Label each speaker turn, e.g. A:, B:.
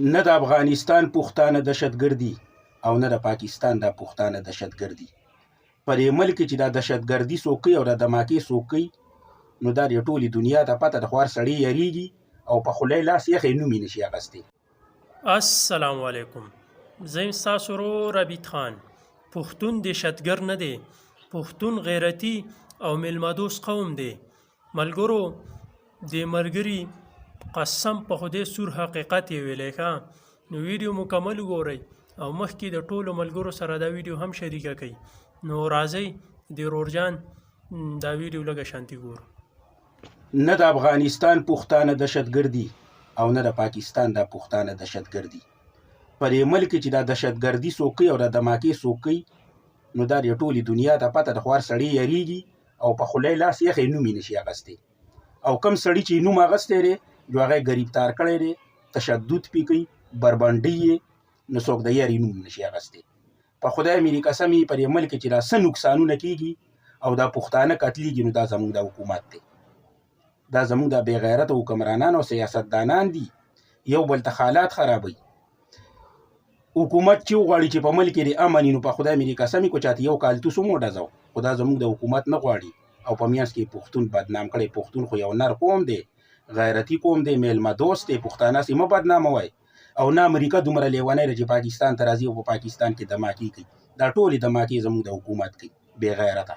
A: نه د افغانستان پښتانه دهشتګردي او نه د پاکستان دا پښتانه دهشتګردي. په دې ملک کې چې دا دهشتګردي څوک کوي او دا دماکې څوک کوي، نو دا د ټولې دنیا ته پته ده، خو هر سړی یریږي او په خوله یې لاس یخې نوم یې نشي اخیستی.
B: السلام علیکم، زه یم ستاسو ورور عبید خان. پښتون دهشتګر نه دی، پښتون غیرتي او میلمه دوست قوم دی. ملګرو، د ملګري قسم په خدای سور حقیقت یې ویلی ښه. نو ویډیو مکمل وګورئ او مخکې د ټولو ملګرو سره دا ویډیو هم شریکه کړئ. نو راځئ د ورورجان دا ویډیو لږه شانتي ګورو.
A: نه د افغانستان پښتانه دهشتګردي او نه د پاکستان دا پښتانه دهشتګردي. په دې ملک کې چې دا دهشتګردي څوک کوي او دا دماکې څوک کوي، نو دا د ټولې دنیا ته پته ده، خو هر سړی یریږي او په خوله یې لاس یخې نوم یې نشي اخیستی. او کم سړي چې نوم اخیستی دی، نو هغه یې ګریفتار کړی دی، تشدد پې کوي، بربنډۍ یې، نو څوک د یاري نوم نشي اخیستی. په خدای مې قسم یې په دې ملک کې چې دا څه نقصانونه کېږي او دا پښتانه قتلېږي، نو دا زموږ دا حکومت دی. دا زموږ دا بې غیرته حکمرانان او سیاستدانان دي، یو بل ته حالات خرابوي. حکومت چې وغواړي چې په ملک کې د امن نو په خدای مې قسم یې کو چاته یو کالتوس هم وډزو، خو دا زموږ د حکومت نه غواړي او په میانځ کې پښتون بدنام کړی. پښتون خو یو نر قوم دی، غیرتي قوم دی، میلمه دوست دی. پښتانه سې مه بدناموئ. او نه امریکا دومره لیونی ده چې پاکستان ته راځي او په پاکستان کې دماکې کوي. دا ټولې دماکې زموږ د حکومت کوي، بې غیرته.